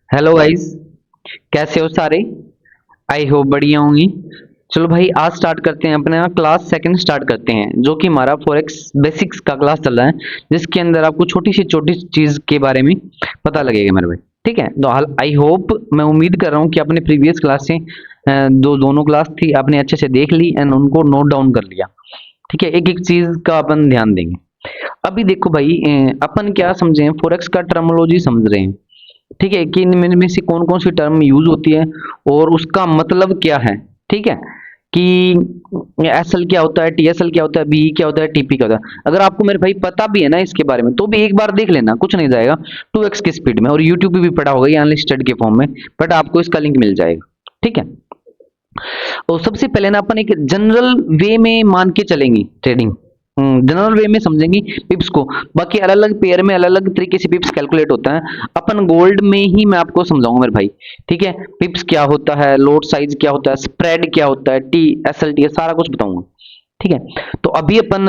Hello guys. कैसे हो सारे? आई होप बढ़िया होंगी। चलो भाई, आज स्टार्ट करते हैं अपना क्लास सेकंड स्टार्ट करते हैं, जो कि हमारा फॉरेक्स बेसिक्स का क्लास चल रहा है, जिसके अंदर आपको छोटी सी चीज के बारे में पता लगेगा मेरे भाई। ठीक है, तो आई होप, मैं उम्मीद कर रहा हूँ कि आपने प्रीवियस क्लास से दोनों क्लास थी आपने अच्छे से देख ली एंड उनको नोट डाउन कर लिया। ठीक है, एक एक चीज का अपन ध्यान देंगे। अभी देखो भाई, अपन क्या समझे हैं, फॉरेक्स का टर्मोलॉजी समझ रहे हैं। ठीक है, कि इनमें में से कौन कौन सी टर्म यूज होती है और उसका मतलब क्या है। ठीक है, कि एस एल क्या होता है, टी एस एल क्या होता है, बी क्या होता है, टीपी क्या होता है। अगर आपको मेरे भाई पता भी है ना इसके बारे में, तो भी एक बार देख लेना, कुछ नहीं जाएगा। 2x की स्पीड में, और यूट्यूब पे भी पढ़ा होगा ये अनलिस्टेड के फॉर्म में, बट आपको इसका लिंक मिल जाएगा। ठीक है, और सबसे पहले ना अपन एक जनरल वे में मान के चलेंगे ट्रेडिंग। जनरल वे में समझेंगे पिप्स को। बाकी अलग अलग पेयर में अलग अलग तरीके से पिप्स कैलकुलेट होता है। अपन गोल्ड में ही मैं आपको समझाऊंगा मेरे भाई। ठीक है, पिप्स क्या होता है, लोड साइज क्या होता है, स्प्रेड क्या होता है, टी एस एल टी, सारा कुछ बताऊंगा। ठीक है, तो अभी अपन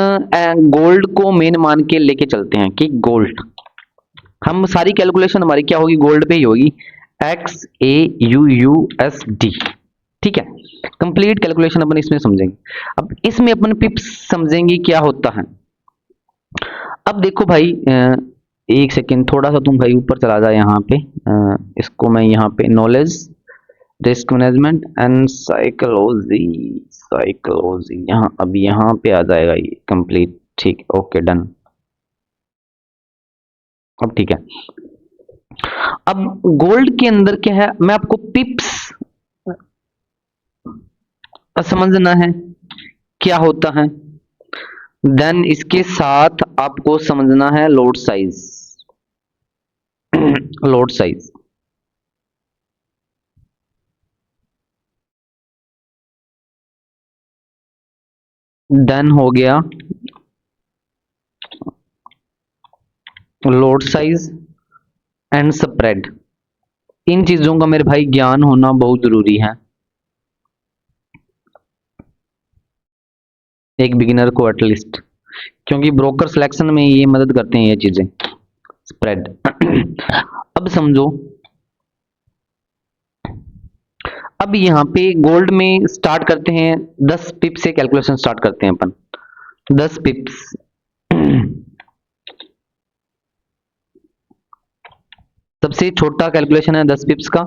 गोल्ड को मेन मान के लेके चलते हैं कि गोल्ड, हम सारी कैलकुलेशन हमारी क्या होगी, गोल्ड पे ही होगी। X A you U S D. ठीक है, कंप्लीट कैलकुलेशन अपन इसमें समझेंगे। अब इसमें अपन पिप्स समझेंगे क्या होता है। अब देखो भाई, एक सेकेंड, थोड़ा सा तुम भाई ऊपर चला जाए यहाँ पे। इसको मैं यहाँ पे knowledge, risk management and psychology, psychology यहाँ, अब यहाँ पे आ जाएगा ये कंप्लीट। ठीक, ओके डन। अब ठीक है, अब गोल्ड के अंदर क्या है, मैं आपको पिप्स समझना है क्या होता है। देन इसके साथ आपको समझना है lot size. Lot size, then हो गया लोड साइज एंड स्प्रेड। इन चीजों का मेरे भाई ज्ञान होना बहुत जरूरी है एक बिगिनर को एटलीस्ट, क्योंकि ब्रोकर सिलेक्शन में ये मदद करते हैं ये चीजें, स्प्रेड। अब समझो, अब यहाँ पे गोल्ड में स्टार्ट करते हैं 10 पिप से कैलकुलेशन स्टार्ट करते हैं अपन। 10 पिप्स। सबसे छोटा कैलकुलेशन है 10 पिप्स का।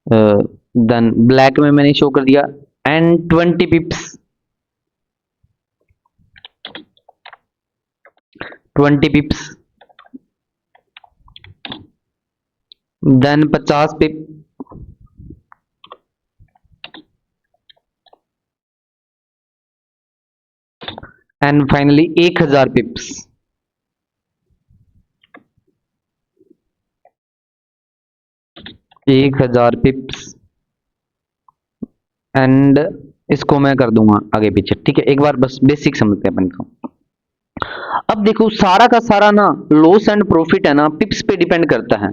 देन ब्लैक में मैंने शो कर दिया, and 20 pips, 20 pips, then 50 pip, and finally 1000 pips. 1000 pips and इसको मैं कर दूंगा आगे पीछे। ठीक है, एक बार बस बेसिक समझते हैं अपन को। अब देखो, सारा का सारा ना लॉस एंड प्रॉफिट है ना पिप्स पे डिपेंड करता है।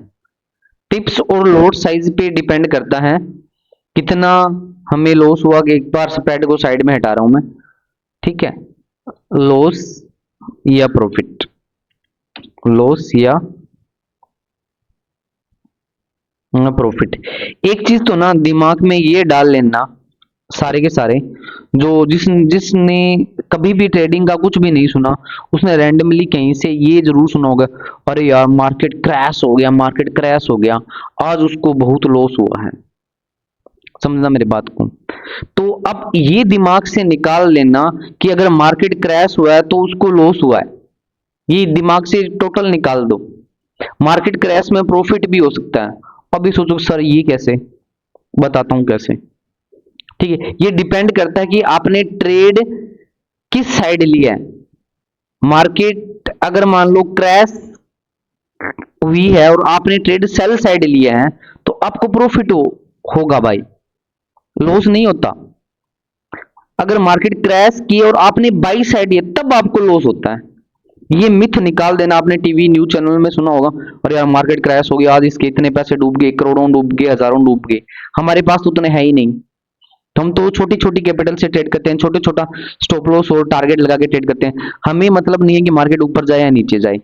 पिप्स और लोड साइज पे डिपेंड करता है कितना हमें लॉस हुआ। कि एक बार स्प्रेड को साइड में हटा रहा हूं मैं। ठीक है, लॉस या प्रॉफिट, लॉस या प्रॉफिट। एक चीज तो ना दिमाग में ये डाल लेना सारे के सारे, जो जिसने कभी भी ट्रेडिंग का कुछ भी नहीं सुना, उसने रैंडमली कहीं से ये जरूर सुना होगा, अरे यार मार्केट क्रैश हो गया, मार्केट क्रैश हो गया, आज उसको बहुत लॉस हुआ है। समझना मेरी बात को। तो अब ये दिमाग से निकाल लेना कि अगर मार्केट क्रैश हुआ है तो उसको लॉस हुआ है, ये दिमाग से टोटल निकाल दो। मार्केट क्रैश में प्रॉफिट भी हो सकता है। अभी सोचो सर ये कैसे, बताता हूं कैसे। ठीक है, ये डिपेंड करता है कि आपने ट्रेड किस साइड लिया है। मार्केट अगर मान लो क्रैश हुई है और आपने ट्रेड सेल साइड लिया है, तो आपको प्रॉफिट होगा भाई, लॉस नहीं होता। अगर मार्केट क्रैश की और आपने बाई साइड लिया तब आपको लॉस होता है। ये मिथ निकाल देना। आपने टीवी न्यूज चैनल में सुना होगा, और यार मार्केट क्रैश हो गया, आज इसके इतने पैसे डूब गए, करोड़ों डूब गए, हजारों डूब गए। हमारे पास तो उतने है ही नहीं, तो हम तो छोटी छोटी कैपिटल से ट्रेड करते हैं, छोटे छोटा स्टॉप लॉस और टारगेट लगा के ट्रेड करते हैं। हमें मतलब नहीं है कि मार्केट ऊपर जाए या नीचे जाए।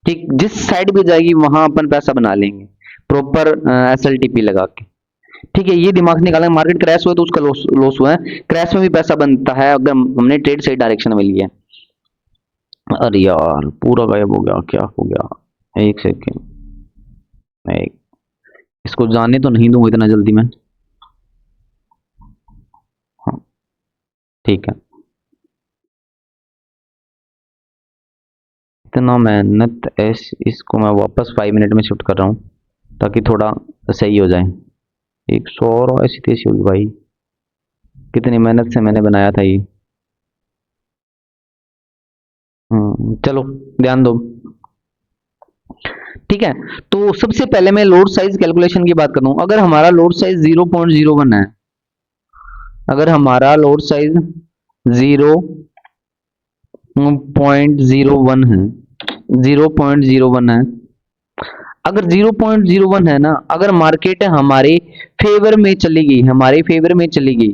ठीक, जिस साइड भी जाएगी वहां अपन पैसा बना लेंगे। प्रॉपर SLTP लगा के। ठीक है, ये दिमाग से निकालना, मार्केट क्रैश हुआ तो उसका लॉस लॉस हुआ है, क्रैश में भी पैसा बनता है अगर हमने ट्रेड सही डायरेक्शन में लिया है। अरे यार पूरा गायब हो गया, क्या हो गया, एक सेकेंड, एक इसको जाने तो नहीं दूंगा इतना जल्दी मैं। हाँ ठीक है, इतना मेहनत ऐस इसको मैं वापस 5 मिनट में शिफ्ट कर रहा हूँ ताकि थोड़ा सही हो जाए। 100 और ऐसी तैसी होगी भाई, कितनी मेहनत से मैंने बनाया था ये। चलो ध्यान दो। ठीक है, तो सबसे पहले मैं लोड साइज कैलकुलेशन की बात करूं। अगर हमारा लोड साइज 0.01 है, अगर हमारा लोड साइज 0.01 है, 0.01 है, अगर 0.01 है ना, अगर मार्केट हमारे फेवर में चली गई, हमारे फेवर में चली गई,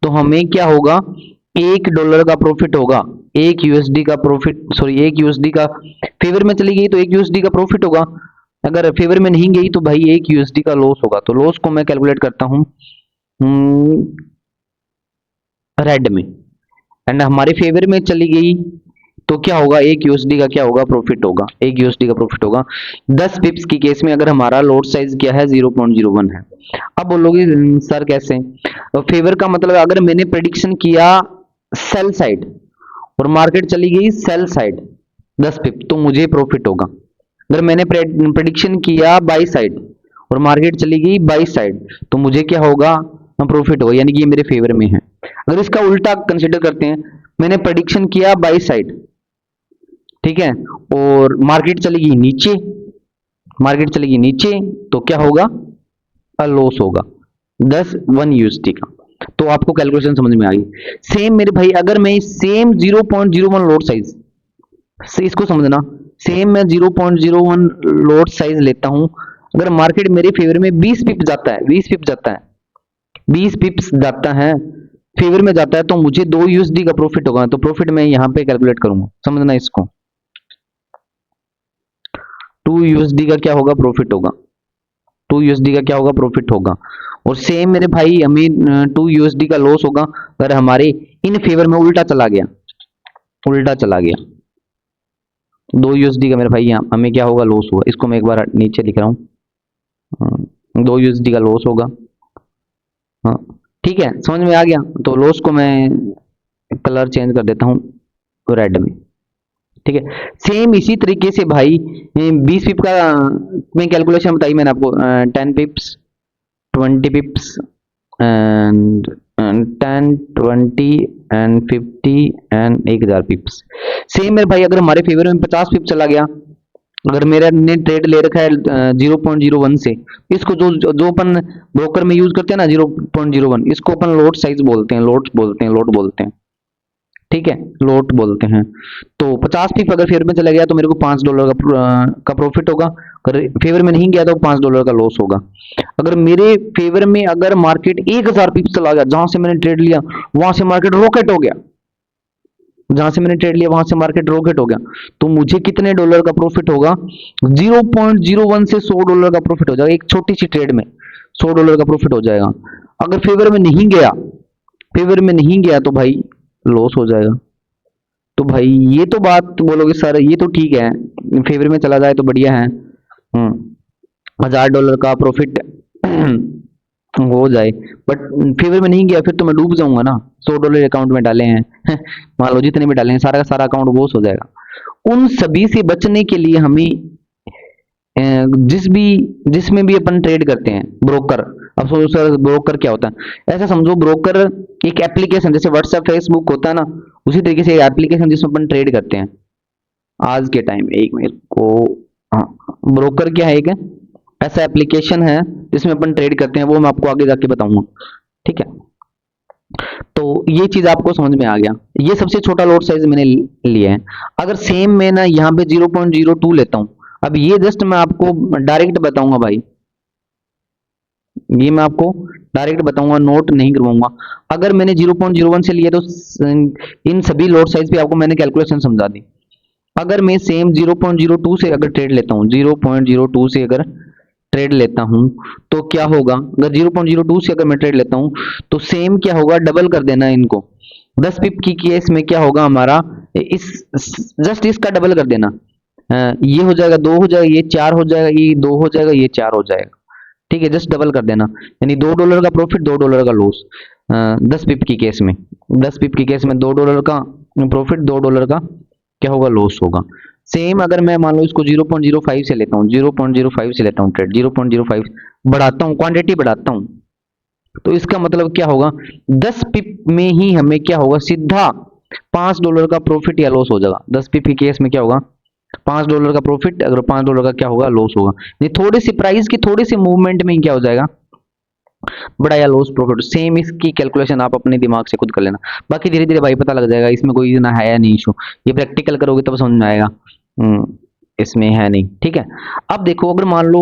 तो हमें क्या होगा, $1 का प्रॉफिट होगा, एक यूएसडी का प्रॉफिट, सॉरी एक यूएसडी का फेवर में चली गई तो एक यूएसडी का प्रॉफिट होगा। अगर फेवर में नहीं गई तो भाई एक यूएसडी का लॉस होगा। तो लॉस को मैं कैलकुलेट करता हूँ रेड में, एंड हमारे फेवर में चली गई तो क्या होगा, एक यूएसडी का क्या होगा, प्रॉफिट होगा, एक यूएसडी का प्रॉफिट होगा 10 पिप्स की केस में, अगर हमारा लॉट साइज क्या है 0.01 है। अब बोलोगे सर कैसे, फेवर का मतलब अगर मैंने प्रेडिक्शन किया सेल साइड और मार्केट चली गई सेल साइड 10 पिप तो मुझे प्रॉफिट होगा। अगर मैंने प्रेडिक्शन किया बाई साइड और मार्केट चली गई बाई साइड तो मुझे क्या होगा, प्रॉफिट होगा, यानी कि ये मेरे फेवर में है। अगर इसका उल्टा कंसिडर करते हैं, मैंने प्रेडिक्शन किया बाई साइड, ठीक है, और मार्केट चली गई नीचे, मार्केट चली गई नीचे तो क्या होगा, लॉस होगा 1 यूएसडी का। तो आपको कैलकुलेशन समझ में आ गई। सेम मेरे भाई, अगर मैं सेम 0.01 लोड साइज, इसको समझना, सेम मैं 0.01 लोड साइज लेता हूं, अगर मार्केट मेरे फेवर में 20 पिप जाता है, 20 पिप जाता है, 20 पिप्स जाता है फेवर में जाता है तो मुझे 2 यूएसडी का प्रॉफिट होगा। तो प्रॉफिट मैं यहां पे कैलकुलेट करूंगा, समझना इसको, 2 यूएसडी का क्या होगा, प्रॉफिट होगा, 2 यूएसडी का क्या होगा, प्रॉफिट होगा। और सेम मेरे भाई हमें 2 यूएसडी का लॉस होगा अगर हमारे इन फेवर में उल्टा चला गया, उल्टा चला गया 2 यूएसडी का मेरे भाई यहाँ हमें क्या होगा, लॉस होगा। इसको मैं एक बार नीचे लिख रहा हूँ, 2 यूएसडी का लॉस होगा। हाँ ठीक है, समझ में आ गया। तो लॉस को मैं कलर चेंज कर देता हूँ रेड में, ठीक है। सेम इसी तरीके से भाई 20 पिप का मैं कैलकुलेशन बताई मैंने आपको, 10 पिप्स, 20 पिप्स एंड 10, 20 एंड 50 एंड 1000 पिप्स। सेम मेरे भाई अगर हमारे फेवर में 50 पिप चला गया, अगर मेरा ने ट्रेड ले रखा है 0.01 से, इसको जो जो अपन ब्रोकर में यूज करते हैं ना 0.01, इसको अपन लोट साइज बोलते हैं, लोट बोलते हैं, लोट बोलते हैं, ठीक है, लोट बोलते हैं। तो 50 पिप अगर फेवर में चला गया तो मेरे को $5 का प्रॉफिट होगा, अगर फेवर में नहीं गया तो $5 का लॉस होगा। अगर मेरे फेवर में अगर मार्केट 1000 पिप चला गया, जहां से मैंने ट्रेड लिया वहां से मार्केट रॉकेट हो गया, जहां से मैंने ट्रेड लिया वहां से मार्केट रॉकेट हो गया, तो मुझे कितने डॉलर का प्रॉफिट होगा, 0.01 से $100 का प्रॉफिट हो जाएगा। एक छोटी सी ट्रेड में $100 का प्रॉफिट हो जाएगा। अगर फेवर में नहीं गया, फेवर में नहीं गया तो भाई लॉस हो जाएगा। तो भाई ये तो बात बोलोगे सर ये तो ठीक है, फेवर में चला जाए तो बढ़िया है, $1000 का प्रॉफिट हो जाए, बट फेवर में नहीं गया फिर तो मैं डूब जाऊंगा ना। $100 अकाउंट में डाले हैं मान लो जितने भी डाले हैं सारा का सारा अकाउंट लॉस हो जाएगा। उन सभी से बचने के लिए हमें जिसमें भी अपन ट्रेड करते हैं, ब्रोकर, अब सोचो सर ब्रोकर क्या होता है, ऐसा समझो ब्रोकर एक एप्लीकेशन, जैसे व्हाट्सएप फेसबुक होता है ना, उसी तरीके से एप्लीकेशन जिसमें अपन ट्रेड करते हैं आज के टाइम में। एक मेरे को, हाँ, ब्रोकर क्या है, एक ऐसा एप्लीकेशन है जिसमें अपन ट्रेड करते हैं, वो मैं आपको आगे जाके बताऊंगा, ठीक है। तो ये चीज आपको समझ में आ गया, ये सबसे छोटा लॉट साइज मैंने लिया है। अगर सेम मैं ना यहाँ पे 0.02 लेता हूं, अब ये जस्ट मैं आपको डायरेक्ट बताऊंगा भाई, ये मैं आपको डायरेक्ट बताऊंगा, नोट नहीं करवाऊंगा। अगर मैंने 0.01 से लिया तो इन सभी लॉट साइज पे आपको मैंने कैलकुलेशन समझा दी। अगर मैं सेम 0.02 से अगर ट्रेड लेता हूँ, 0.02 से अगर ट्रेड लेता हूं तो क्या होगा, अगर 0.02 से अगर मैं ट्रेड लेता हूं तो सेम क्या होगा, डबल कर देना है इनको। 10 पिप की केस में क्या होगा हमारा, इस जस्ट इसका डबल कर देना। ये हो जाएगा 2 हो जाएगा, ये 4 हो जाएगा, ये 2 हो जाएगा, ये 4 हो जाएगा। ठीक है, जस्ट डबल कर देना, यानी $2 का प्रॉफिट $2 का लॉस। 10 पिप की केस में, 10 पिप की केस में $2 का प्रॉफिट, $2 का क्या होगा, लॉस होगा। सेम अगर मैं मान लो इसको 0.05 से लेता हूँ, 0.05 से लेता हूँ ट्रेड, 0.05 बढ़ाता हूँ, क्वांटिटी बढ़ाता हूँ, तो इसका मतलब क्या होगा, 10 पिप में ही हमें क्या होगा, सीधा $5 का प्रॉफिट या लॉस हो जाएगा। 10 पिप के केस में क्या होगा, $5 का प्रॉफिट, अगर $5 का क्या होगा, लॉस होगा। ये थोड़ी सी प्राइस की थोड़ी सी मूवमेंट में ही क्या हो जाएगा, बड़ा या लॉस प्रॉफिट। सेम इसकी कैलकुलेशन आप अपने दिमाग से खुद कर लेना, बाकी धीरे धीरे भाई पता लग जाएगा, इसमें कोई ना है या नहीं इशू, ये प्रैक्टिकल करोगे तब समझ में आएगा। इसमें है नहीं, ठीक है। अब देखो, अगर मान लो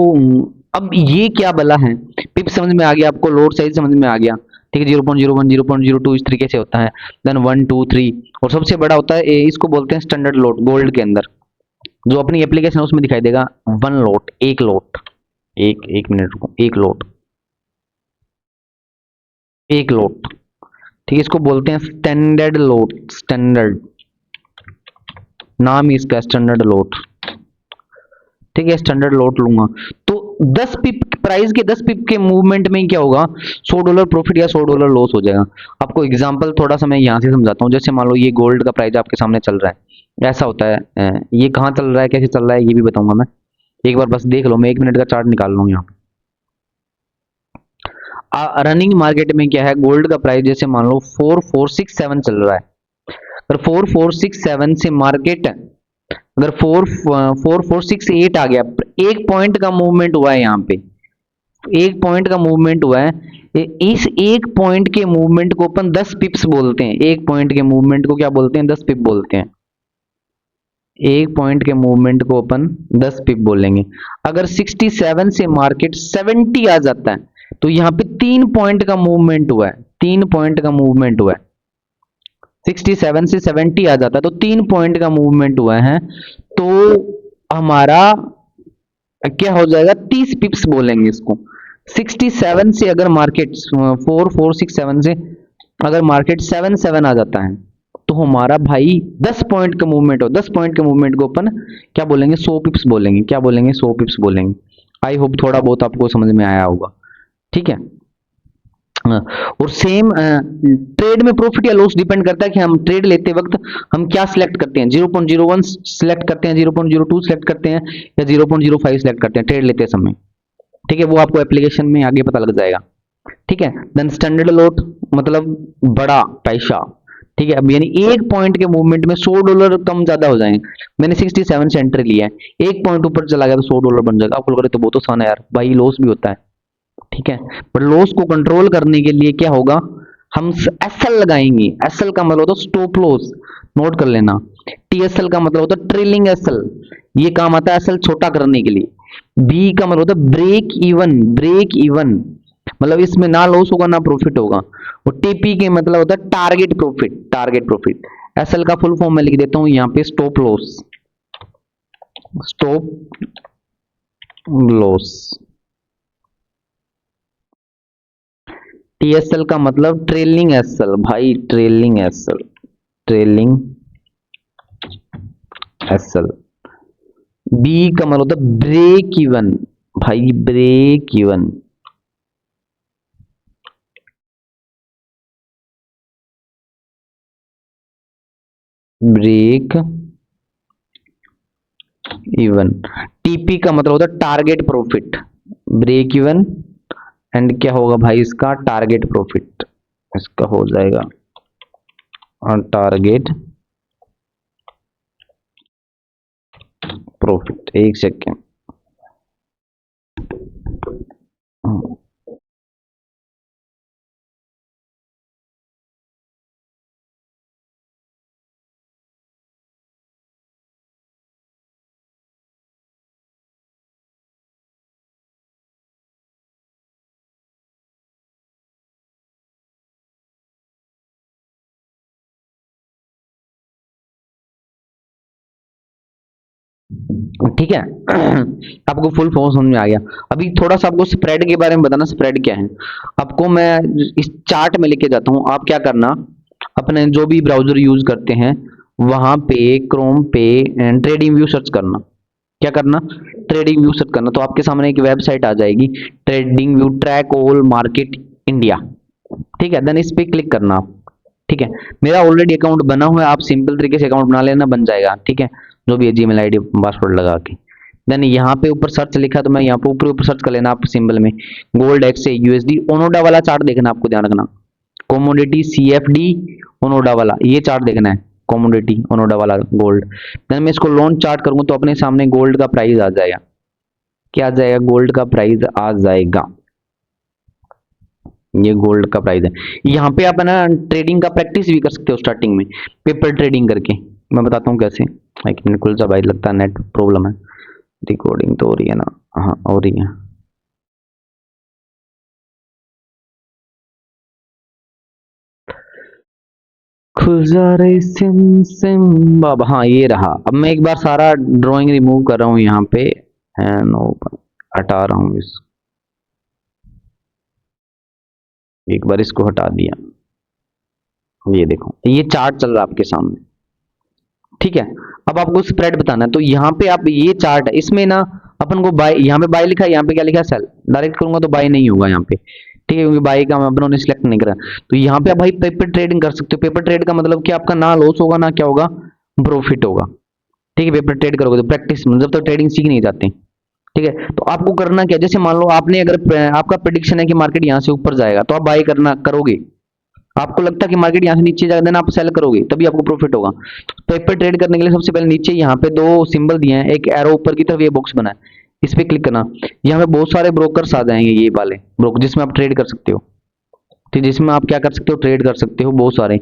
अब ये क्या बला है, पिप समझ में आ गया आपको, लोड साइज समझ में आ गया, ठीक है। 0.01 0.02 इस तरीके से होता है, देन 1 2 3, और सबसे बड़ा होता है इसको बोलते हैं स्टैंडर्ड लोड, गोल्ड के अंदर जो अपनी एप्लीकेशन है उसमें दिखाई देगा, 1 लोट, एक लोट, एक एक मिनट रुको, एक लोट, एक लोट, ठीक है। इसको बोलते हैं स्टैंडर्ड लोट, स्टैंडर्ड नाम ही इसका स्टैंडर्ड लोट, ठीक है। स्टैंडर्ड लोट लूंगा तो 10 पिप प्राइस के 10 पिप के मूवमेंट में क्या होगा, $100 प्रॉफिट या $100 लॉस हो जाएगा। आपको एग्जांपल थोड़ा सा मैं यहाँ से समझाता हूँ। जैसे मान लो ये गोल्ड का प्राइस आपके सामने चल रहा है, ऐसा होता है, ये कहाँ चल रहा है, कैसे चल रहा है, ये भी बताऊंगा मैं। एक बार बस देख लो, मैं 1 मिनट का चार्ट निकाल लूँ यहाँ। रनिंग मार्केट में क्या है, गोल्ड का प्राइस जैसे मान लो 4467 चल रहा है। अगर 4467 से मार्केट, अगर 4468 आ गया, एक पॉइंट का मूवमेंट हुआ है यहाँ पे, एक पॉइंट का मूवमेंट हुआ है, इस एक पॉइंट के मूवमेंट को अपन 10 पिप्स बोलते हैं। एक पॉइंट के मूवमेंट को क्या बोलते हैं, 10 पिप बोलते हैं। एक पॉइंट के मूवमेंट को अपन 10 पिप बोलेंगे। अगर 67 से मार्केट 70 आ जाता है तो यहाँ पे 3 पॉइंट का मूवमेंट हुआ है, 3 पॉइंट का मूवमेंट हुआ है। 67 से 70 आ जाता है तो 3 पॉइंट का मूवमेंट हुआ है, तो हमारा क्या हो जाएगा, 30 पिप्स बोलेंगे इसको। 67 से अगर मार्केट 4467 से अगर मार्केट 77 आ जाता है तो हमारा भाई 10 पॉइंट का मूवमेंट हो, 10 पॉइंट के मूवमेंट को अपन क्या बोलेंगे, 100 पिप्स बोलेंगे। क्या बोलेंगे, 100 पिप्स बोलेंगे। आई होप थोड़ा बहुत आपको समझ में आया होगा, ठीक है। और सेम ट्रेड में प्रॉफिट या लॉस डिपेंड करता है कि हम ट्रेड लेते वक्त हम क्या सिलेक्ट करते हैं, 0.01 सिलेक्ट करते हैं, 0.02 सिलेक्ट करते हैं, या 0.05 सिलेक्ट करते हैं ट्रेड लेते समय, ठीक है। वो आपको एप्लीकेशन में आगे पता लग जाएगा, ठीक है। देन स्टैंडर्ड लॉट मतलब बड़ा पैसा, ठीक है। अब यानी एक पॉइंट के मूवमेंट में $100 कम ज्यादा हो जाएंगे। मैंने 67 से एंट्री लिया है, एक पॉइंट ऊपर चला गया तो $100 बन जाएगा। आपको लग रहा है तो बहुत आसान है यार, भाई लॉस भी होता है, ठीक है। पर लॉस को कंट्रोल करने के लिए क्या होगा, हम एसएल लगाएंगे। एसएल का मतलब होता है स्टॉप लॉस, नोट कर लेना। टीएसएल का मतलब होता है ट्रेलिंग एसएल, ये काम आता है एसएल छोटा करने के लिए। बी का मतलब होता है ब्रेक इवन, ब्रेक इवन मतलब इसमें ना लॉस होगा ना प्रॉफिट होगा। और टीपी के मतलब होता है target profit, target profit. SL का फुल फॉर्म में लिख देता हूं यहाँ पे, stop loss, stop loss. TSL का मतलब ट्रेलिंग एसएल, भाई trailing SL, trailing SL. B का मतलब होता है ब्रेक इवन, भाई break even, break even. TP का मतलब होता है target profit, break even and क्या होगा भाई इसका, टारगेट प्रॉफिट, इसका हो जाएगा टारगेट प्रॉफिट। एक सेकेंड, ठीक है। आपको फुल फॉर्म समझ में आ गया। अभी थोड़ा सा आपको स्प्रेड के बारे में बताना, स्प्रेड क्या है। आपको मैं इस चार्ट में लेके जाता हूं, आप क्या करना, अपने जो भी ब्राउजर यूज करते हैं वहां पे क्रोम पे ट्रेडिंग व्यू सर्च करना। क्या करना, ट्रेडिंग व्यू सर्च करना, तो आपके सामने एक वेबसाइट आ जाएगी, trading view track all market India. ठीक है, देन इस पे क्लिक करना आप। ठीक है, मेरा ऑलरेडी अकाउंट बना हुआ है, आप सिंपल तरीके से अकाउंट बना लेना, बन जाएगा। ठीक है, जो भी है जीमेल आईडी पासवर्ड लगा के, देन यहाँ पे ऊपर सर्च लिखा तो मैं यहाँ पे ऊपर सर्च कर लेना आप सिंबल में, गोल्ड एक्स ए यूएसडी ओनोडा वाला चार्ट देखना, आपको ध्यान रखना, कमोडिटी सीएफडी ओनोडा वाला, ये चार्ट देखना है, कमोडिटी ओनोडा वाला गोल्ड। देन मैं इसको लॉन्च चार्ट करूंगा तो अपने सामने गोल्ड का प्राइस आ जाएगा। क्या आ जाएगा, गोल्ड का प्राइस आ जाएगा, ये गोल्ड का प्राइस है। यहाँ पे आप है ना ट्रेडिंग का प्रैक्टिस भी कर सकते हो स्टार्टिंग में, पेपर ट्रेडिंग करके। मैं बताता हूँ कैसे। एक मिनट, खुल जा भाई, लगता है नेट प्रॉब्लम है। रिकॉर्डिंग तो हो रही है ना, हाँ हो रही है। खुल जा रही सिम सिम बाबा, हाँ ये रहा। अब मैं एक बार सारा ड्राइंग रिमूव कर रहा हूँ यहाँ पे, एंड हटा रहा हूँ इस, एक बार इसको हटा दिया। ये देखो, ये चार्ट चल रहा है आपके सामने। ठीक है, अब आपको स्प्रेड बताना है, तो यहाँ पे आप ये चार्ट है, इसमें ना अपन को बाय, यहाँ पे बाय लिखा है, यहाँ पे क्या लिखा है, सेल। डायरेक्ट करूंगा तो बाय नहीं होगा यहाँ पे। ठीक है, क्योंकि बाय का अपनों ने सिलेक्ट नहीं करा। तो यहाँ पे आप भाई पेपर ट्रेडिंग कर सकते हो। पेपर ट्रेड का मतलब कि आपका ना लॉस होगा ना क्या होगा, प्रॉफिट होगा। ठीक है, पेपर ट्रेड करोगे तो प्रैक्टिस में, जब तक ट्रेडिंग सीख नहीं जाते। ठीक है, तो आपको करना क्या, जैसे मान लो आपने अगर आपका प्रेडिक्शन है कि मार्केट यहाँ से ऊपर जाएगा तो आप बाय करना करोगे। आपको लगता है कि मार्केट यहाँ से नीचे जाएगा, देन आप सेल करोगे, तभी आपको प्रॉफिट होगा। पेपर ट्रेड करने के लिए सबसे पहले नीचे यहाँ पे दो सिंबल दिए हैं, एक एरो ऊपर की तरफ, ये बॉक्स बना है, इस पे क्लिक करना। यहाँ पे बहुत सारे ब्रोकर्स आ जाएंगे, ये वाले ब्रोकर जिसमें आप ट्रेड कर सकते हो। ठीक, जिसमें आप क्या कर सकते हो, ट्रेड कर सकते हो, बहुत सारे।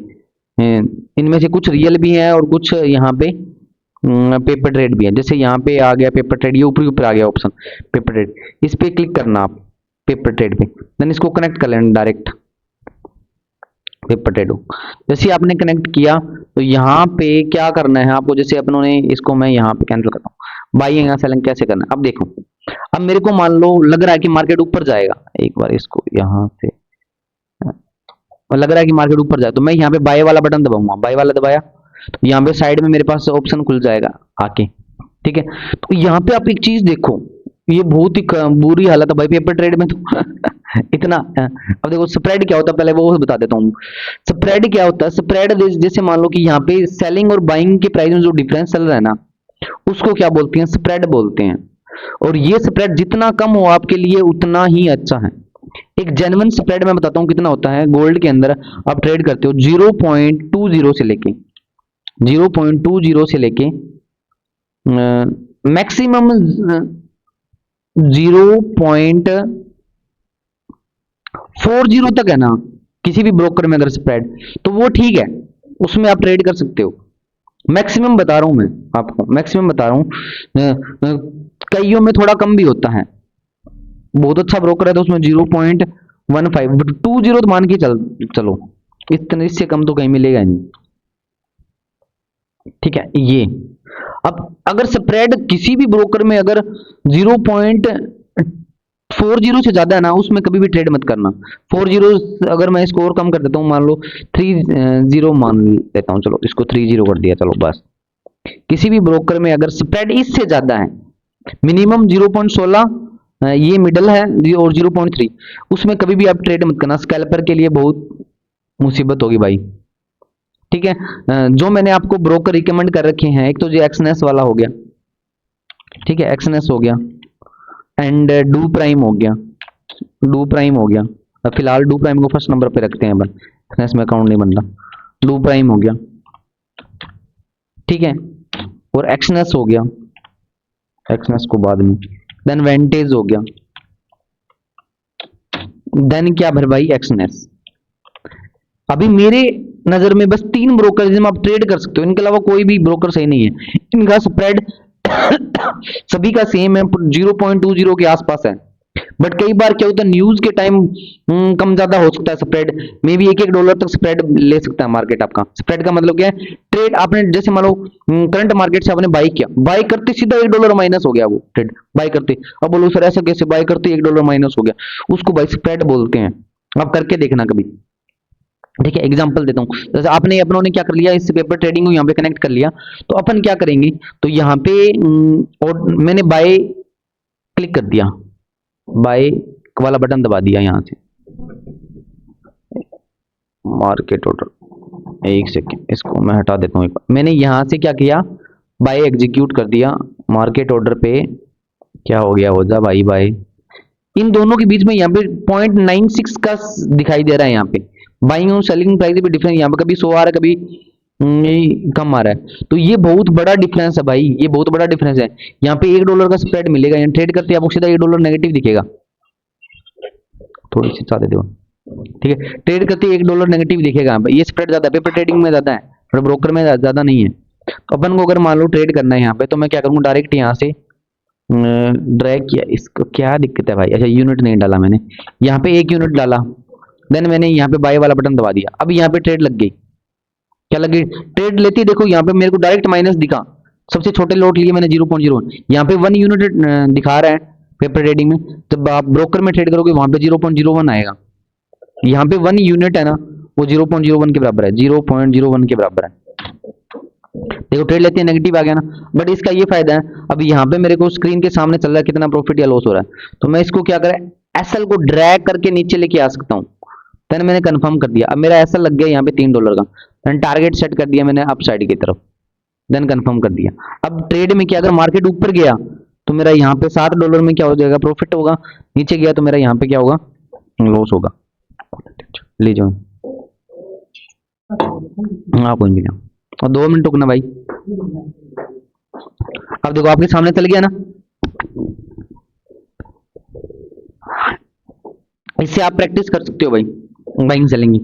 इनमें से कुछ रियल भी हैं और कुछ यहाँ पे पेपर ट्रेड भी है। जैसे यहाँ पे आ गया पेपर ट्रेड, ये ऊपर ऊपर आ गया ऑप्शन पेपर ट्रेड, इस पे क्लिक करना आप पेपर ट्रेड पे, देन इसको कनेक्ट कर लेना डायरेक्ट पेपर ट्रेड। जैसे आपने कनेक्ट किया तो यहाँ पे क्या करना है आपको, जैसे अपनों ने इसको, मैं यहाँ पे कैंसिल करता हूँ, बाइंग या सेलिंग कैसे करना है। अब देखो, अब मेरे को मान लो लग रहा है कि मार्केट ऊपर जाएगा, एक बार इसको यहाँ से, लग रहा है कि मार्केट ऊपर जाए तो मैं यहाँ पे बाय वाला बटन दबाऊंगा, बाय वाला दबाया तो यहाँ पे साइड में मेरे पास ऑप्शन खुल जाएगा आके। ठीक है, तो यहाँ पे आप एक चीज देखो, ये बहुत ही बुरी हालत है भाई पेपर ट्रेड में तो इतना। अब देखो स्प्रेड क्या होता है, पहले वो बता देता हूँ। स्प्रेड क्या होता है, स्प्रेड जैसे मान लो कि यहाँ पे सेलिंग और बाइंग के प्राइस में जो डिफरेंस चल रहा है ना, उसको क्या बोलते हैं, स्प्रेड बोलते हैं। और ये स्प्रेड जितना कम हो आपके लिए उतना ही अच्छा है। एक जेन्युइन स्प्रेड मैं बताता हूँ कितना होता है। गोल्ड के अंदर आप ट्रेड करते हो 0.20 से लेके 0.20 से लेके मैक्सिमम 0.40 तक है ना, किसी भी ब्रोकर में अगर स्प्रेड, तो वो ठीक है, उसमें आप ट्रेड कर सकते हो। मैक्सिमम बता रहा हूं मैं आपको, मैक्सिमम बता रहा हूं। कईयों में थोड़ा कम भी होता है, बहुत अच्छा ब्रोकर है तो उसमें 0.15 20 तो मान के चलो, इतने इससे कम तो कहीं मिलेगा नहीं। ठीक है, ये अब अगर स्प्रेड किसी भी ब्रोकर में अगर 0.40 से ज्यादा है ना, उसमें कभी भी ट्रेड मत करना। 40 अगर मैं इसको और कम कर देता हूँ, मान लो 30 मान लेता हूँ, चलो इसको 30 कर दिया, चलो बस। किसी भी ब्रोकर में अगर स्प्रेड इससे ज्यादा है, मिनिमम 0.16 ये मिडल है और 0.3, उसमें कभी भी आप ट्रेड मत करना, स्कैल्पर के लिए बहुत मुसीबत होगी भाई। ठीक है, जो मैंने आपको ब्रोकर रिकमेंड कर रखे हैं, एक तो जो एक्सनेस वाला हो गया, ठीक है, एक्सनेस हो गया, एंड डू प्राइम हो गया, डू प्राइम हो गया। अब फिलहाल डू प्राइम को फर्स्ट नंबर पे रखते हैं अपन, एक्सनेस में अकाउंट नहीं बन रहा। डू प्राइम हो गया, ठीक है, और एक्सनेस हो गया, एक्सनेस को बाद में, देन वेंटेज हो गया, देन क्या भर भाई, एक्सनेस। अभी मेरे नजर में बस 3 ब्रोकर जिसमें आप ट्रेड कर सकते हो, इनके अलावा कोई भी ब्रोकर सही नहीं है। इनका स्प्रेड सभी का सेम है, 0.20 के आसपास है। बट कई बार क्या होता है न्यूज के टाइम कम ज्यादा हो सकता है स्प्रेड, मे बी एक एक डॉलर तक स्प्रेड ले सकता है मार्केट आपका। स्प्रेड का मतलब क्या है, ट्रेड आपने जैसे मान लो करंट मार्केट से आपने बाई किया, बाई करते सीधा $1 माइनस हो गया वो ट्रेड बाई करते। अब बोलो सर ऐसा कैसे, बाई करते $1 माइनस हो गया, उसको बाई स्प्रेड बोलते हैं। आप करके देखना कभी। ठीक है, एग्जांपल देता हूँ, जैसे आपने अपनों ने क्या कर लिया, इस पेपर ट्रेडिंग को यहाँ पे कनेक्ट कर लिया, तो अपन क्या करेंगे, तो यहाँ पे और मैंने बाय क्लिक कर दिया, बाय वाला बटन दबा दिया यहाँ से, मार्केट ऑर्डर, एक सेकेंड इसको मैं हटा देता हूँ एक बार। मैंने यहाँ से क्या किया, बाय एग्जीक्यूट कर दिया, मार्केट ऑर्डर पे क्या हो गया, हो जा भाई बाय। इन दोनों के बीच में यहाँ पे 0.96 का दिखाई दे रहा है, यहाँ पे बाइंग और सेलिंग प्राइस भी डिफरेंस, यहाँ पे कभी 100 आ रहा है, कभी कम आ रहा है, तो ये बहुत बड़ा डिफरेंस है भाई, ये बहुत बड़ा डिफरेंस है। यहाँ पे $1 का स्प्रेड मिलेगा, यहाँ ट्रेड करते आपको सीधा $1 नेगेटिव दिखेगा, थोड़ी सी ज्यादा दो, ठीक है, ट्रेड करते $1 नेगेटिव दिखेगा यहाँ पे, ये स्प्रेड ज्यादा है, पेपर ट्रेडिंग में ज्यादा है और ब्रोकर में ज्यादा नहीं है। तो अपन को अगर मान लो ट्रेड करना है यहाँ पे, तो मैं क्या करूँगा, डायरेक्ट यहाँ से ड्रैग किया, इसको क्या दिक्कत है भाई, अच्छा यूनिट नहीं डाला मैंने, यहाँ पे 1 यूनिट डाला, देन मैंने यहाँ पे बाय वाला बटन दबा दिया, अब यहाँ पे ट्रेड लग गई, क्या लग गई, ट्रेड लेती, देखो यहाँ पे मेरे को डायरेक्ट माइनस दिखा, सबसे छोटे लॉट लिए मैंने 0.01, यहाँ पे 1 यूनिट दिखा रहा है पेपर ट्रेडिंग में, जब आप ब्रोकर में ट्रेड करोगे वहां पे 0.01 आएगा, यहाँ पे 1 यूनिट है ना, वो 0.01 के बराबर है, 0.01 के बराबर है। देखो ट्रेड लेते हैं नेगेटिव आ गया ना, बट इसका ये फायदा है, अब यहाँ पे मेरे को स्क्रीन के सामने चल रहा है कितना प्रॉफिट या लॉस हो रहा है, तो मैं इसको क्या करें, एसएल को ड्रैग करके नीचे लेके आ सकता हूँ। देन मैंने कंफर्म कर दिया, अब मेरा एसएल लग गया यहाँ पे $3 का, देन टारगेट सेट कर दिया मैंने अप साइड की तरफ, देन कंफर्म कर दिया। अब ट्रेड में क्या, अगर मार्केट ऊपर गया तो मेरा यहाँ पे $7 में क्या हो जाएगा, प्रॉफिट होगा, नीचे गया तो मेरा यहाँ पे क्या होगा, लॉस होगा। ले जाओ आप और 2 मिनट रुकना भाई। अब देखो आपके सामने चल गया ना, इससे आप प्रैक्टिस कर सकते हो भाई बाइंग सेलिंग।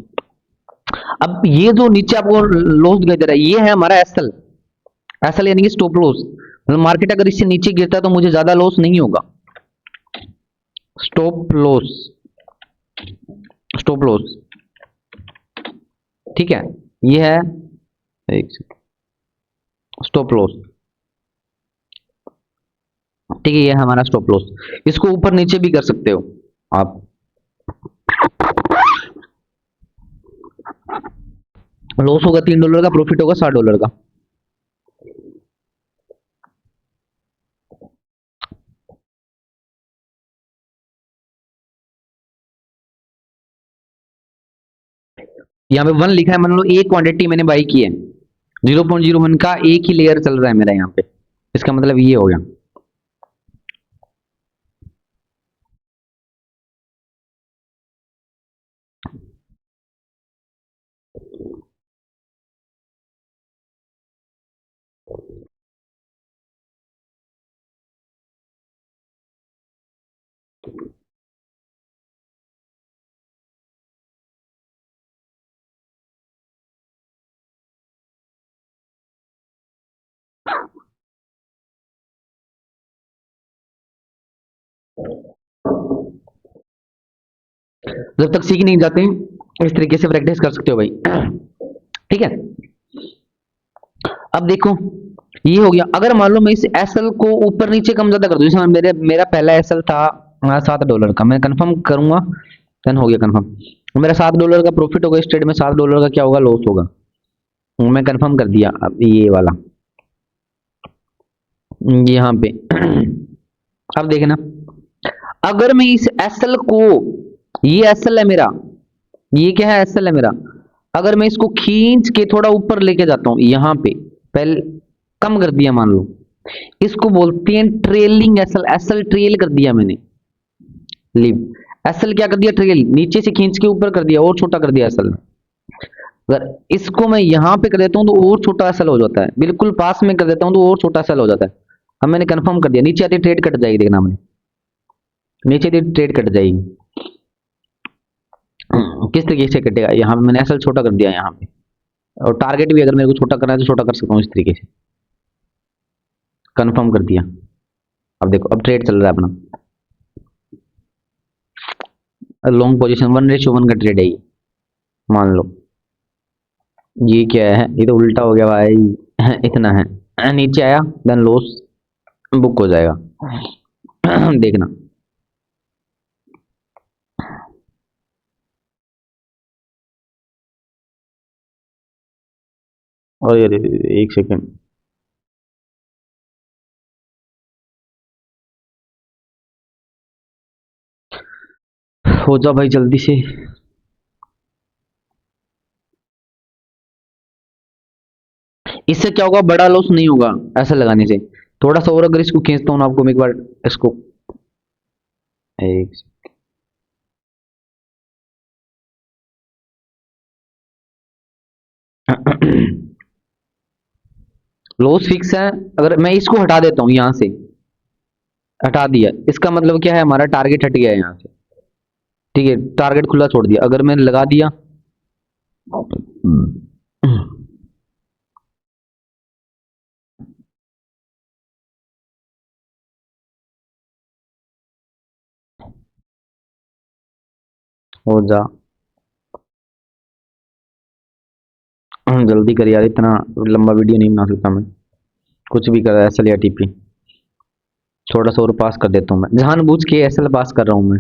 अब ये जो नीचे आपको लॉस दिखाई दे रहा है, ये है हमारा एसएल, एसएल यानी कि स्टॉप लॉस, मतलब मार्केट अगर इससे नीचे गिरता है तो मुझे ज्यादा लॉस नहीं होगा, स्टॉप लॉस, स्टॉप लॉस, ठीक है, ये है एक स्टॉप लॉस, ठीक है, ये है हमारा स्टॉप लॉस। इसको ऊपर नीचे भी कर सकते हो आप, लॉस होगा $3 का, प्रॉफिट होगा $60 का। यहाँ पे 1 लिखा है, मान लो एक क्वांटिटी मैंने बाई की है, 0.01 का एक ही लेयर चल रहा है मेरा यहाँ पे, इसका मतलब ये हो गया। जब तक सीख नहीं जाते इस तरीके से प्रैक्टिस कर सकते हो भाई, ठीक है। अब देखो ये हो गया, अगर मान लो मैं इस एसएल को ऊपर नीचे कम ज्यादा कर दूं, जैसे मेरा पहला एसएल था $7 का, मैं कंफर्म करूंगा, देन हो गया कंफर्म, मेरा $7 का प्रॉफिट होगा, इस ट्रेड में $7 का क्या होगा, लॉस होगा, मैं कंफर्म कर दिया। अब ये वाला यहाँ पे अब देखना, अगर मैं इस एसएल को, ये एसएल है मेरा, ये क्या है, एसएल है मेरा, अगर मैं इसको खींच के थोड़ा ऊपर लेके जाता हूं, यहाँ पे पहले कम कर दिया मान लो, इसको बोलते हैं ट्रेलिंग एसएल, एसएल ट्रेल कर दिया मैंने, लीव एसएल क्या कर दिया, ट्रेल, नीचे से खींच के ऊपर कर दिया और छोटा कर दिया एसएल। अगर इसको मैं यहाँ पे कर देता हूँ तो और छोटा एसएल हो जाता है, बिल्कुल पास में कर देता हूँ तो और छोटा एसएल हो जाता है। अब मैंने कंफर्म कर दिया, नीचे आती ट्रेड कट जाएगी, देखना मैंने नीचे आती ट्रेड कट जाएगी, किस तरीके से कटेगा, यहाँ पे मैंने एसएल छोटा कर दिया यहाँ पे, और टारगेट भी अगर मेरे को छोटा करना है तो छोटा कर सकता हूँ इस तरीके से, कंफर्म कर दिया। अब देखो अब ट्रेड चल रहा है अपना, लॉन्ग पोजीशन 1:1 का ट्रेड है ये, मान लो। ये क्या है, ये तो उल्टा हो गया भाई। इतना है, नीचे आया देन लॉस बुक हो जाएगा। देखना। और यार एक सेकंड, हो जा भाई जल्दी से। इससे क्या होगा, बड़ा लॉस नहीं होगा ऐसा लगाने से। थोड़ा सा और अगर इसको खींचता हूँ ना आपको मैं एक बार, इसको एक लॉस फिक्स है। अगर मैं इसको हटा देता हूँ यहाँ से, हटा दिया, इसका मतलब क्या है, हमारा टारगेट हट गया है यहाँ से। ठीक है, टारगेट खुला छोड़ दिया। अगर मैंने लगा दिया, हो जा, जल्दी कर यार, इतना लंबा वीडियो नहीं बना सकता मैं। कुछ भी कर, एसएल या टीपी। थोड़ा सा और पास कर देता हूँ मैं, जानबूझ के एसएल पास कर रहा हूँ मैं।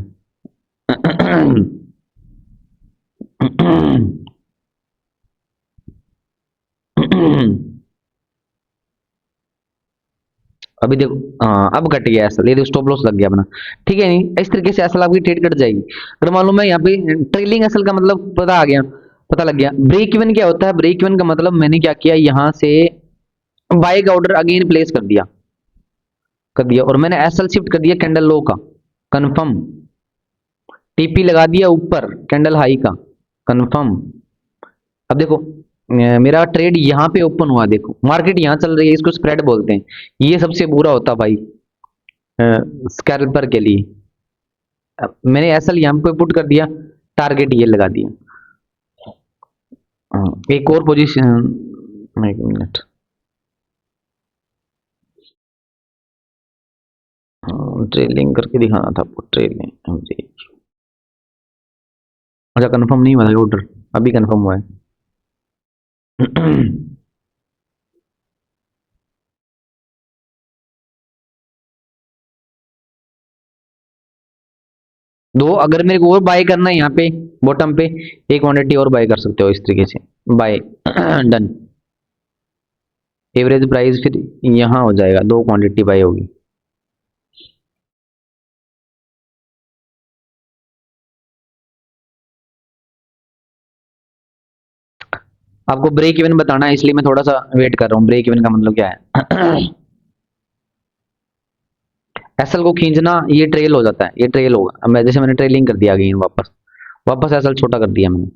अभी देखो, हाँ अब कट गया एसएल, ये स्टॉप लॉस लग गया अपना। ठीक है, नहीं इस तरीके से एसएल आपकी ट्रेड कट जाएगी। अगर मालूम है यहाँ पे ट्रेलिंग एसएल का मतलब पता आ गया, पता लग गया। ब्रेक इवन क्या होता है, ब्रेक इवन का मतलब मैंने क्या किया, यहाँ से बाय का ऑर्डर अगेन प्लेस कर दिया और मैंने एसएल शिफ्ट कर दिया कैंडल लो का, कंफर्म। टीपी लगा दिया ऊपर कैंडल हाई का, कंफर्म। अब देखो, मेरा ट्रेड यहाँ पे ओपन हुआ, देखो मार्केट यहाँ चल रही है, इसको स्प्रेड बोलते हैं। ये सबसे बुरा होता भाई स्कैल्पर के लिए। अब मैंने एसएल यहाँ पे पुट कर दिया, टारगेट ये लगा दिया। एक और पोजीशन, एक मिनट, ट्रेलिंग करके दिखाना था आपको, ट्रेलिंग जी। अच्छा कंफर्म नहीं हुआ था ऑर्डर, अभी कंफर्म हुआ है। दो, अगर मेरे को और बाय करना है यहाँ पे बॉटम पे, एक क्वांटिटी और बाय कर सकते हो इस तरीके से, बाय। डन। एवरेज प्राइस फिर यहाँ हो जाएगा, दो क्वांटिटी बाय होगी। आपको ब्रेक इवन बताना है, इसलिए मैं थोड़ा सा वेट कर रहा हूँ। ब्रेक इवन का मतलब क्या है? एसएल को खींचना, ये ट्रेल हो जाता है, ये ट्रेल होगा। अब मैं जैसे मैंने ट्रेलिंग कर दिया अगेन, वापस वापस एसएल छोटा कर दिया मैंने,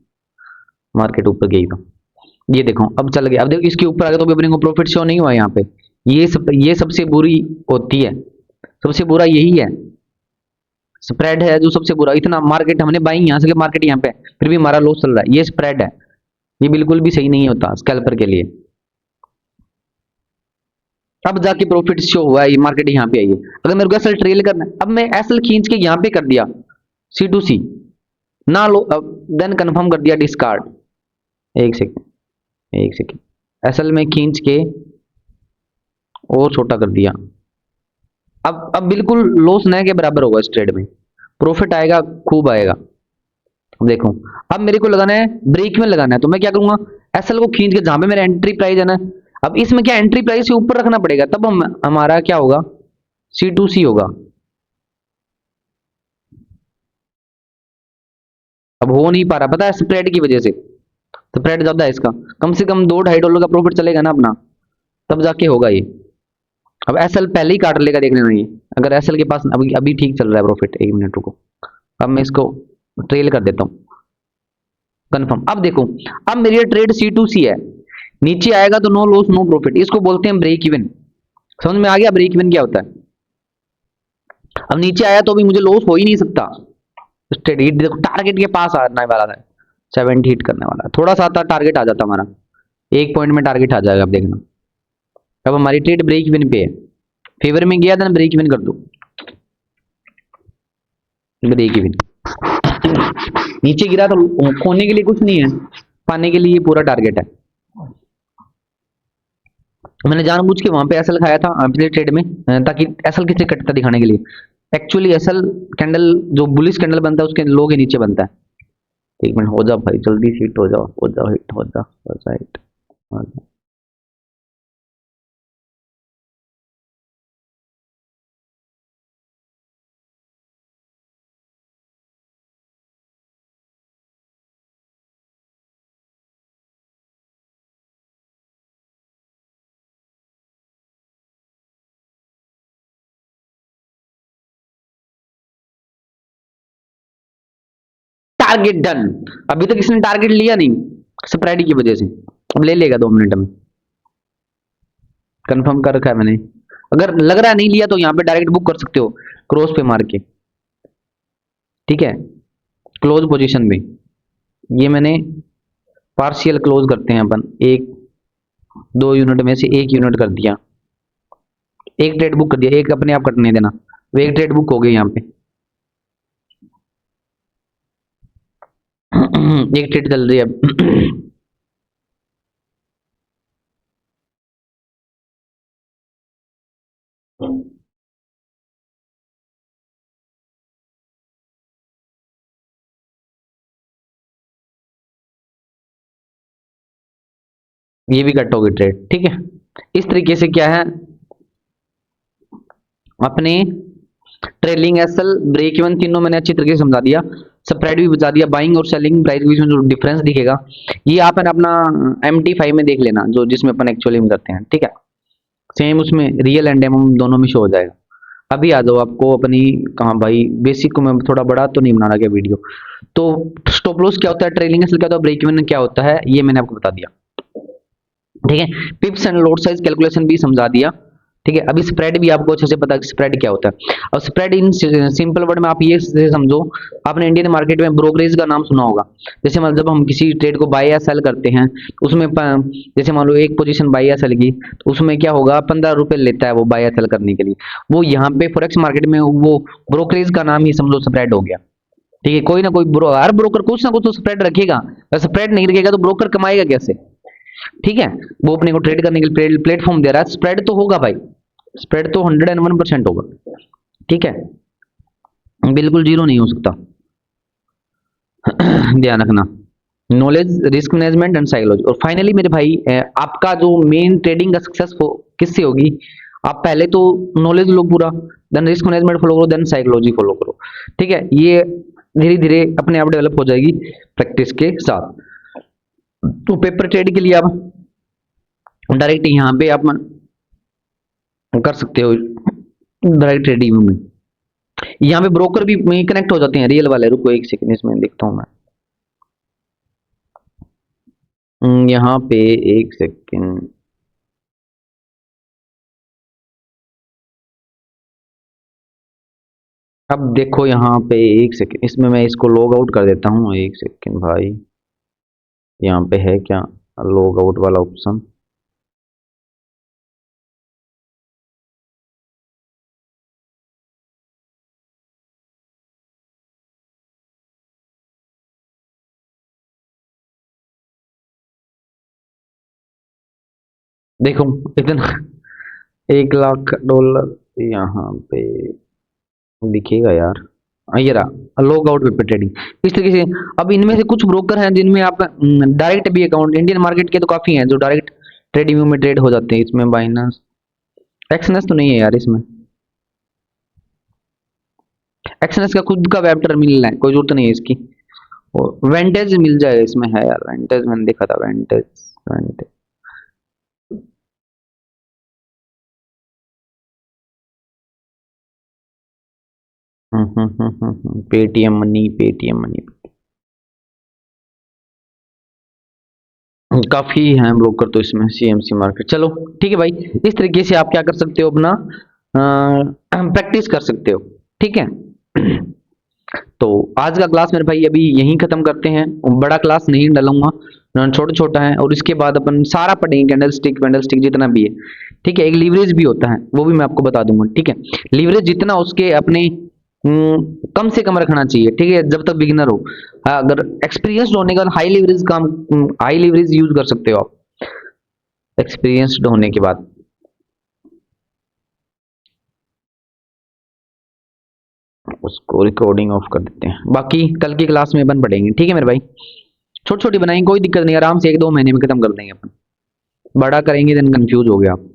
मार्केट ऊपर गई तो। ये देखो अब चल गया। अब देखो इसके ऊपर आ गया तो भी अपने को प्रॉफिट शो नहीं हुआ यहाँ पे। ये सबसे बुरी होती है, सबसे बुरा यही है। स्प्रेड है जो सबसे बुरा। इतना मार्केट हमने बाइंग यहाँ से, मार्केट यहाँ पे फिर भी हमारा लॉस चल रहा है, ये स्प्रेड है। ये बिल्कुल भी सही नहीं होता स्कैल्पर के लिए। अब जाके प्रॉफिट शो हुआ है, ये मार्केट यहाँ पे आई है। अगर मेरे को एसएल ट्रेल करना है, अब मैं एसएल खींच के यहाँ पे कर दिया, सी टू सी ना लो, अब देन कंफर्म कर दिया डिस्कार्ड। एक सेकेंड, एक सेकेंड, एसएल में खींच के और छोटा कर दिया। अब बिल्कुल लॉस न के बराबर होगा इस ट्रेड में, प्रॉफिट आएगा, खूब आएगा। देखो अब मेरे को लगाना है, ब्रेक में लगाना है, तो मैं क्या करूंगा, एसएल को खींच के जहां पे मेरा एंट्री प्राइस है ना, अब इसमें क्या एंट्री प्राइस से ऊपर रखना पड़ेगा, तब हमारा क्या होगा, सी टू सी होगा। अब हो नहीं पा रहा, पता है स्प्रेड की वजह से। स्प्रेड ज्यादा है इसका, कम से कम $2-2.5 का प्रॉफिट चलेगा ना अपना, तब जाके होगा ये। अब एसएल पहले ही काट लेगा, देख लेना ये। अगर एसएल के पास अभी अभी ठीक चल रहा है प्रॉफिट, एक मिनट रुको, अब मैं इसको ट्रेल कर देता हूँ, कंफर्म। अब देखो, अब मेरी ट्रेड सी टू सी है, नीचे आएगा तो नो लॉस नो प्रॉफिट, इसको बोलते हैं ब्रेक इवन। समझ में आ गया ब्रेक इवन क्या होता है? अब नीचे आया तो भी मुझे लॉस हो ही नहीं सकता। स्टेडी हिट देखो, टारगेट के पास आने वाला है, 70 हिट करने वाला है, थोड़ा सा आता टारगेट आ जाता हमारा, एक पॉइंट में टारगेट आ जाएगा। अब देखना, अब हमारी ट्रेड ब्रेक इवन पे है, फेवर में गया था ना, ब्रेक इवन कर दो, ब्रेक इवन। नीचे गिरा तो खोने के लिए कुछ नहीं है, पाने के लिए ये पूरा टारगेट है। मैंने जानबूझ के वहां पे एसएल खाया था पिछले ट्रेड में, ताकि एसएल किससे कटता दिखाने के लिए। एक्चुअली एसएल कैंडल जो बुलिश कैंडल बनता है उसके लो के नीचे बनता है। एक मिनट, हो जाओ भाई, जल्दी से हिट हो जाओ, हो जाओ हिट, हो जाओ, हो जाओ हिट, हो जाओ। Target done. अभी तक इसने टारगेट लिया नहीं स्प्रेड की वजह से, अब ले लेगा 2 मिनट में। कंफर्म कर रखा है मैंने। अगर लग रहा है नहीं लिया तो यहाँ पे डायरेक्ट बुक कर सकते हो क्रॉस पे मार के, ठीक है, क्लोज पोजीशन में। ये मैंने पार्शियल क्लोज करते हैं अपन, 1-2 यूनिट में से 1 यूनिट कर दिया, एक ट्रेड बुक कर दिया, एक अपने आप कटने देना, वो एक ट्रेड बुक हो गई यहाँ पे। एक ट्रेड चल रही है अब। ये भी कट होगी ट्रेड, ठीक है। इस तरीके से क्या है, अपने ट्रेलिंग एसएल ब्रेक इवन तीनों मैंने अच्छी तरीके से समझा दिया, स्प्रेड भी बता दिया, बाइंग और सेलिंग प्राइस के बीच में जो डिफरेंस दिखेगा ये आप है ना अपना MT5 में देख लेना, जो जिसमें अपन एक्चुअली में करते हैं, ठीक है। सेम उसमें रियल एंड डेमो दोनों में शो हो जाएगा। अभी आ जाओ आपको अपनी, कहाँ भाई, बेसिक को मैं थोड़ा बड़ा तो नहीं बना रहा क्या वीडियो। तो स्टॉप लॉस क्या होता है, ट्रेलिंग एसएल क्या होता है, ब्रेक इवन क्या होता है, ये मैंने आपको बता दिया, ठीक है। पिप्स एंड लोड साइज कैलकुलेशन भी समझा दिया, ठीक है। अभी स्प्रेड भी आपको अच्छे से पता है स्प्रेड क्या होता है। और स्प्रेड इन सिंपल वर्ड में आप ये समझो, आपने इंडियन मार्केट में ब्रोकरेज का नाम सुना होगा। जैसे मतलब जब हम किसी ट्रेड को बाय या सेल करते हैं तो उसमें जैसे मान लो एक पोजीशन बाय या सेल की, तो उसमें क्या होगा, 15 रुपए लेता है वो बाय या सेल करने के लिए। वो यहाँ पे फॉरेक्स मार्केट में वो ब्रोकरेज का नाम ही समझो स्प्रेड हो गया, ठीक है। कोई ना कोई हर ब्रोकर कुछ ना कुछ तो स्प्रेड रखेगा, अगर स्प्रेड नहीं रखेगा तो ब्रोकर कमाएगा कैसे, ठीक है। वो अपने को ट्रेड करने के लिए प्लेटफॉर्म दे रहा है, स्प्रेड तो होगा भाई, स्प्रेड तो 101% होगा, ठीक है, बिल्कुल जीरो नहीं हो सकता। ध्यान रखना, knowledge, risk management and psychology. और फाइनली मेरे भाई, आपका जो मेन ट्रेडिंग का सक्सेस किससे होगी, आप पहले तो नॉलेज लो पूरा, देन रिस्क मैनेजमेंट फॉलो करो, देन साइकोलॉजी फॉलो करो, ठीक है। ये धीरे धीरे अपने आप डेवलप हो जाएगी प्रैक्टिस के साथ। तो पेपर ट्रेड के लिए आप डायरेक्ट यहाँ पे आप कर सकते हो डायरेक्ट ट्रेडिंग में। यहाँ पे ब्रोकर भी कनेक्ट हो जाते हैं रियल वाले। रुको एक सेकंड, इसमें देखता हूँ मैं, यहाँ पे एक सेकंड। अब देखो यहाँ पे एक सेकंड, इसमें मैं इसको लॉग आउट कर देता हूँ, एक सेकंड भाई। यहाँ पे है क्या लॉग आउट वाला ऑप्शन, देखो इतना $1 लाख यहाँ पे दिखेगा यार। ये रहा लॉग आउट पेपर ट्रेडिंग, इस तरीके से। अब इनमें से कुछ ब्रोकर हैं जिनमें आप डायरेक्ट भी अकाउंट, इंडियन मार्केट के तो काफी हैं जो डायरेक्ट ट्रेडिंग में ट्रेड हो जाते हैं। इसमें बाइनांस, एक्सएनएस तो नहीं है यार इसमें, एक्सएनएस का खुद का वेब टर्मिनल है, कोई जरूरत नहीं है इसकी। और वेंटेज मिल जाए इसमें, है यार वेंटेज, मैंने देखा था वेंटेज, वेंटेज। पेटीएम मनी, पेटीएम मनी काफी हैं ब्रोकर तो इसमें, सीएमसी मार्केट। चलो ठीक है भाई, इस तरीके से आप क्या कर सकते हो, अपना प्रैक्टिस कर सकते हो, ठीक है। तो आज का क्लास मेरे भाई अभी यहीं खत्म करते हैं, बड़ा क्लास नहीं डालूंगा, छोटा छोटा है। और इसके बाद अपन सारा पढ़ेंगे, कैंडल स्टिक जितना भी है, ठीक है। एक लीवरेज भी होता है, वो भी मैं आपको बता दूंगा, ठीक है। लीवरेज जितना उसके अपने कम से कम रखना चाहिए, ठीक है, जब तक बिगिनर हो। हाँ, अगर एक्सपीरियंस्ड होने के बाद हाई लेवरेज यूज कर सकते हो आप, एक्सपीरियंस्ड होने के बाद। उसको रिकॉर्डिंग ऑफ कर देते हैं, बाकी कल की क्लास में बन पड़ेंगे, ठीक है मेरे भाई। छोटी छोटी बनाएंगे, कोई दिक्कत नहीं, आराम से 1-2 महीने में खत्म कर देंगे अपन। बड़ा करेंगे देन कंफ्यूज हो गया आप।